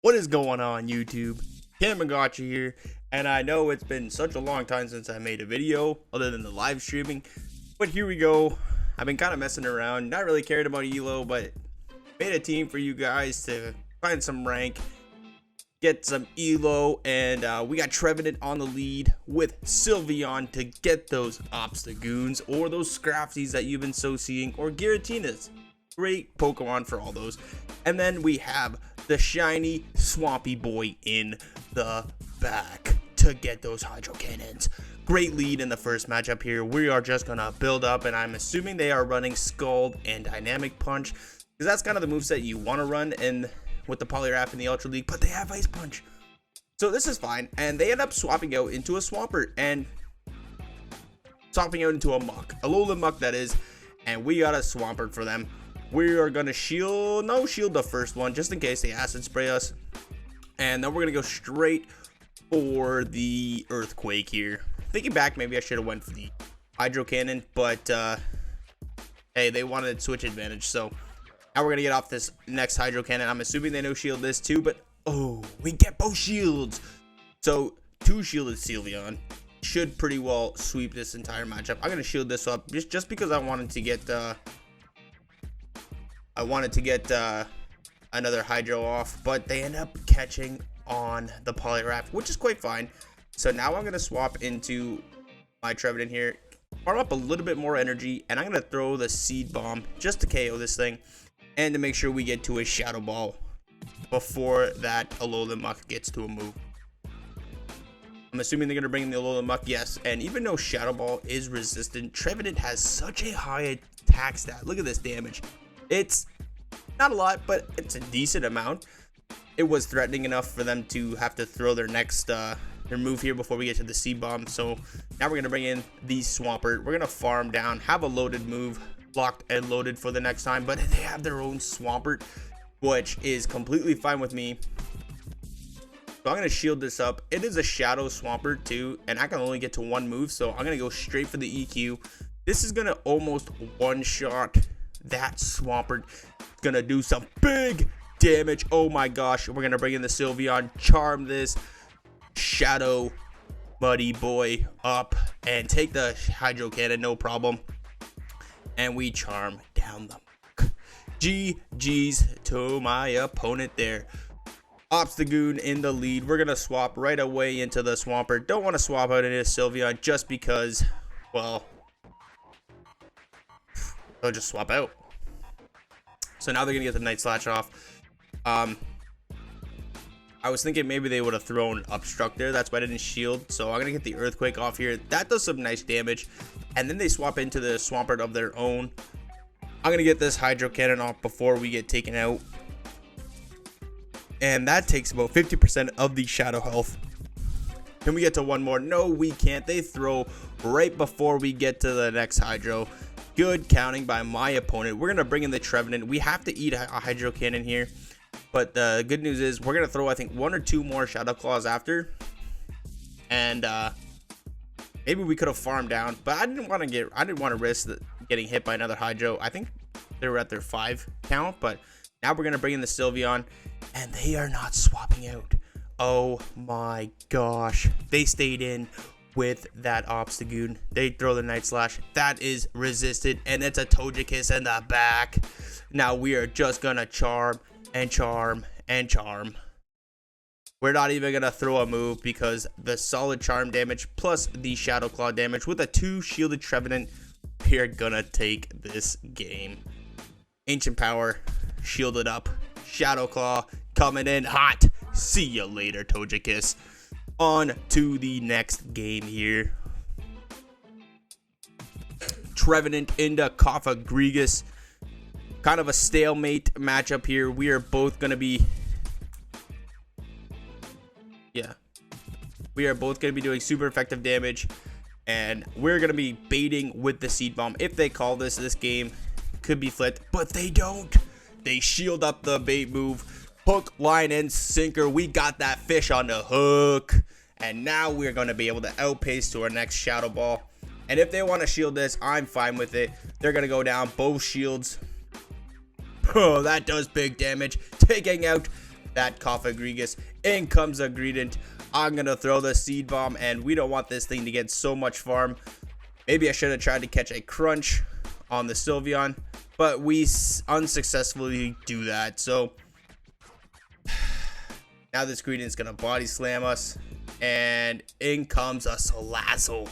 What is going on, YouTube? Thammagotcha here, and I know it's been such a long time since I made a video other than the live streaming, but here we go. I've been kind of messing around, not really caring about elo, but made a team for you guys to find some rank, get some elo, and we got Trevenant on the lead with Sylvan to get those obstagoons or those scrafties that you've been so seeing, or Giratinas. Great Pokemon for all those. And then we have the shiny Swampy Boy in the back to get those Hydro Cannons. Great lead in the first matchup here. We are just gonna build up, and I'm assuming they are running Scald and Dynamic Punch, because that's kind of the moveset you want to run in with the Poliwrath in the Ultra League, but they have Ice Punch. So this is fine, and they end up swapping out into a Swampert and swapping out into a Muck, a Alolan Muck that is, and we got a Swampert for them. We are gonna shield the first one just in case they acid spray us, and then we're gonna go straight for the Earthquake here. Thinking back, maybe I should have went for the Hydro Cannon, but hey, they wanted switch advantage, so now we're gonna get off this next Hydro Cannon. I'm assuming they no shield this too, but oh, we get both shields. So two shielded Sylvan should pretty well sweep this entire matchup. I'm gonna shield this up just because I wanted to get another Hydro off, but they end up catching on the Poliwrath, which is quite fine. So now I'm gonna swap into my Trevenant here, farm up a little bit more energy, and I'm gonna throw the Seed Bomb just to KO this thing and to make sure we get to a Shadow Ball before that Alolan Muck gets to a move. I'm assuming they're gonna bring in the Alolan Muck, yes. And even though Shadow Ball is resistant, Trevenant has such a high attack stat. Look at this damage. It's not a lot, but it's a decent amount. It was threatening enough for them to have to throw their next their move here before we get to the Seed Bomb. So now we're gonna bring in the Swampert. We're gonna farm down, have a loaded move, locked and loaded for the next time, but they have their own Swampert, which is completely fine with me. So I'm gonna shield this up. It is a Shadow Swampert too, and I can only get to one move, so I'm gonna go straight for the EQ. This is gonna almost one-shot that Swampert. It's gonna do some big damage. Oh my gosh, we're gonna bring in the Sylveon, charm this Shadow Muddy Boy up and take the Hydro Cannon, no problem, and we charm down the Muck. GG's to my opponent there. Obstagoon in the lead. We're gonna swap right away into the Swampert. Don't want to swap out into Sylveon just because, well, they'll just swap out. So now they're gonna get the Night Slash off. I was thinking maybe they would have thrown Obstruct there. That's why I didn't shield. So I'm gonna get the Earthquake off here. That does some nice damage. And then they swap into the Swampert of their own. I'm gonna get this Hydro Cannon off before we get taken out. And that takes about 50% of the Shadow health. Can we get to one more? No, we can't. They throw right before we get to the next Hydro. Good counting by my opponent. We're gonna bring in the Trevenant. We have to eat a Hydro Cannon here, but the good news is we're gonna throw, I think, one or two more Shadow Claws after, and maybe we could have farmed down, but I didn't want to risk getting hit by another Hydro. I think they were at their 5 count, but now we're gonna bring in the Sylveon, and they are not swapping out. Oh my gosh, they stayed in with that Obstagoon. They throw the Night Slash. That is resisted, and it's a Togekiss in the back. Now we are just gonna charm and charm and charm. We're not even gonna throw a move because the solid charm damage plus the Shadow Claw damage with a 2 shielded Trevenant, we're gonna take this game. Ancient Power shielded up. Shadow Claw coming in hot. See you later, Togekiss. On to the next game here. Trevenant into Cofagrigus. Kind of a stalemate matchup here. We are both going to be... yeah. We are both going to be doing super effective damage. And we're going to be baiting with the Seed Bomb. If they call this game could be flipped. But they don't. They shield up the bait move. Hook, line, and sinker. We got that fish on the hook. And now we're going to be able to outpace to our next Shadow Ball. And if they want to shield this, I'm fine with it. They're going to go down both shields. Oh, that does big damage. Taking out that Coffagrigus. In comes a Greedent. I'm going to throw the Seed Bomb, and we don't want this thing to get so much farm. Maybe I should have tried to catch a Crunch on the Sylvan, but we unsuccessfully do that. So now this Greedent's going to Body Slam us, and in comes a Salazzle.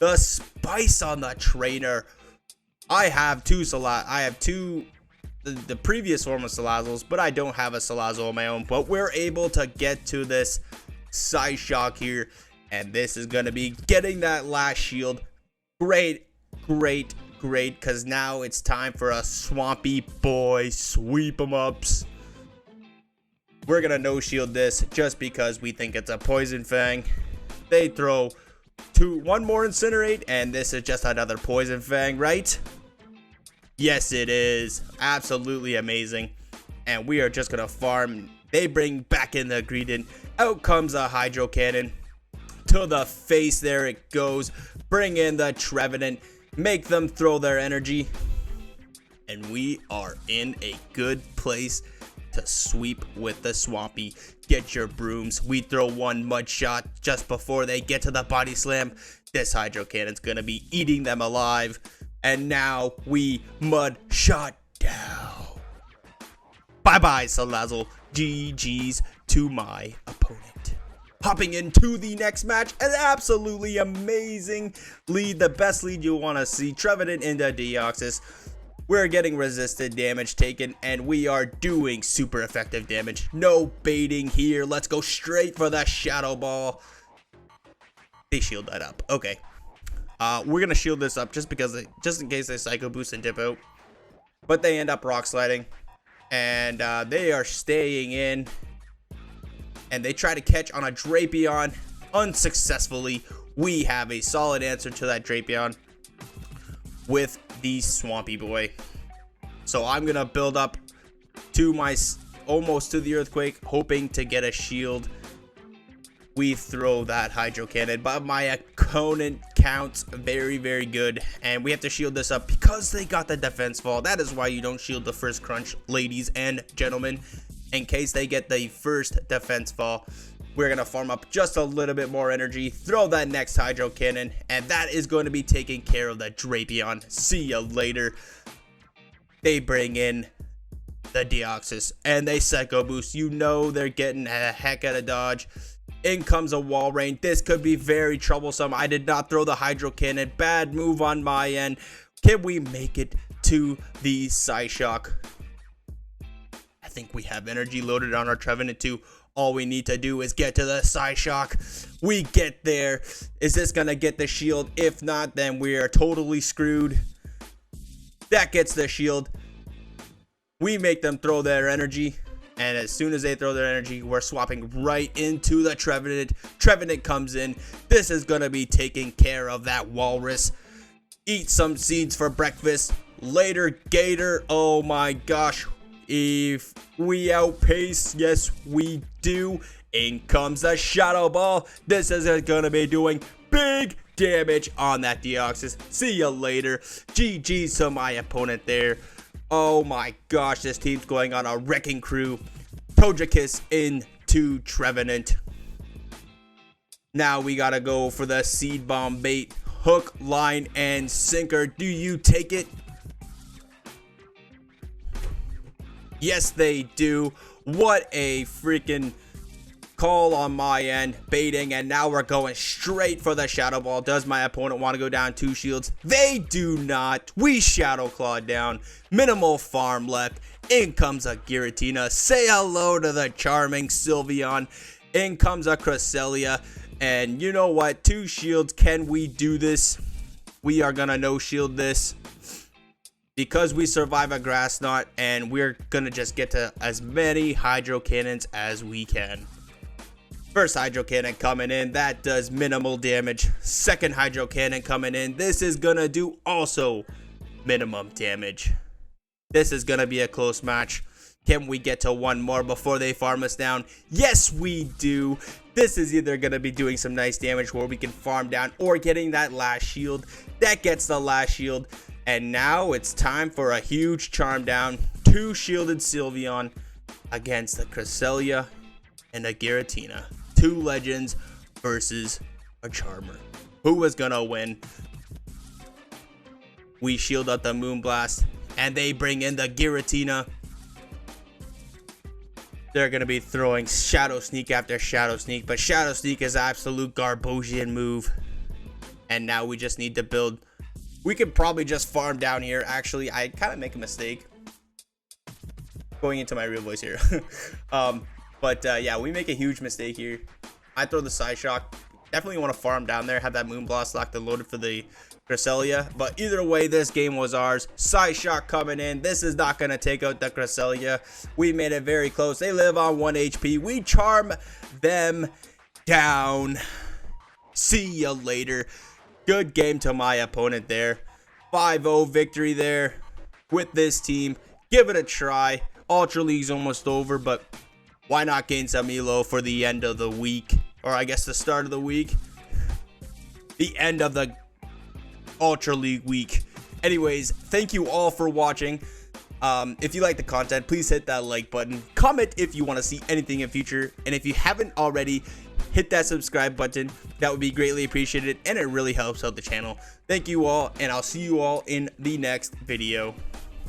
The spice on the trainer. I have two the previous form of Salazzles, but I don't have a Salazzle of my own. But we're able to get to this Psyshock here, and this is going to be getting that last shield. Great, because now it's time for a Swampy Boy sweep 'em ups. We're going to no shield this just because we think it's a Poison Fang. They throw one more Incinerate, and this is just another Poison Fang, right? Yes, it is. Absolutely amazing. And we are just going to farm. They bring back in the Greedent. Out comes a Hydro Cannon. To the face, there it goes. Bring in the Trevenant. Make them throw their energy. And we are in a good place to sweep with the Swampy. Get your brooms. We throw one Mud Shot just before they get to the Body Slam. This Hydro Cannon's going to be eating them alive. And now we Mud Shot down. Bye-bye, Salazzle. GG's to my opponent. Hopping into the next match, an absolutely amazing lead. The best lead you'll want to see. Trevenant into Deoxys. We're getting resisted damage taken, and we are doing super effective damage. No baiting here. Let's go straight for the Shadow Ball. They shield that up. Okay. We're going to shield this up just in case they Psycho Boost and dip out. But they end up Rock Sliding. And they are staying in. And they try to catch on a Drapion. Unsuccessfully. We have a solid answer to that Drapion with the Swampy Boy. So I'm going to build up to my almost to the Earthquake, hoping to get a shield. We throw that Hydro Cannon, but my opponent counts very, very good, and we have to shield this up because they got the defense fall. That is why you don't shield the first crunch, ladies and gentlemen, in case they get the first defense fall. We're going to farm up just a little bit more energy, throw that next Hydro Cannon, and that is going to be taking care of the Drapion. See ya later. They bring in the Deoxys, and they Psycho Boost. You know they're getting a heck out of dodge. In comes a Wall Rain. This could be very troublesome. I did not throw the Hydro Cannon. Bad move on my end. Can we make it to the Psyshock? I think we have energy loaded on our Trevenant too. All we need to do is get to the Psyshock. We get there. Is this going to get the shield? If not, then we are totally screwed. That gets the shield. We make them throw their energy. And as soon as they throw their energy, we're swapping right into the Trevenant. Trevenant comes in. This is going to be taking care of that Walrus. Eat some seeds for breakfast. Later, Gator. Oh my gosh. If we outpace, yes, we do. In comes the Shadow Ball. This is going to be doing big damage on that Deoxys. See you later. GG's to my opponent there. Oh my gosh, this team's going on a wrecking crew. Togekiss into Trevenant. Now we gotta go for the Seed Bomb bait. Hook, line, and sinker. Do you take it? Yes, they do. What a freaking call on my end. Baiting, and now we're going straight for the Shadow Ball. Does my opponent want to go down 2 shields? They do not. We Shadow Claw down. Minimal farm left. In comes a Giratina. Say hello to the charming Sylvan. In comes a Cresselia. And you know what? 2 shields. Can we do this? We are going to no shield this. Because we survive a Grass Knot, and we're going to just get to as many Hydro Cannons as we can. First Hydro Cannon coming in. That does minimal damage. Second Hydro Cannon coming in. This is going to do also minimum damage. This is going to be a close match. Can we get to 1 more before they farm us down? Yes, we do. This is either going to be doing some nice damage where we can farm down or getting that last shield. That gets the last shield. And now it's time for a huge charm down. 2 shielded Sylveon. against the Cresselia and a Giratina. Two legends versus a Charmer. Who was gonna win? We shield up the Moonblast, and they bring in the Giratina. They're gonna be throwing Shadow Sneak after Shadow Sneak, but Shadow Sneak is absolute Garbosian move. And now we just need to build. We could probably just farm down here. Actually, I kind of make a mistake going into my real voice here. Yeah, we make a huge mistake here. I throw the Psyshock. Definitely want to farm down there. Have that Moonblast locked and loaded for the Cresselia. But either way, this game was ours. Psyshock coming in. This is not going to take out the Cresselia. We made it very close. They live on 1 HP. We charm them down. See ya later. Good game to my opponent there. 5-0 victory there with this team. Give it a try. Ultra League's almost over, but why not gain some elo for the end of the week? Or I guess the start of the week. The end of the Ultra League week. Anyways, thank you all for watching. If you like the content, please hit that like button. Comment if you want to see anything in future. And if you haven't already, hit that subscribe button. That would be greatly appreciated, and it really helps out the channel. Thank you all, and I'll see you all in the next video.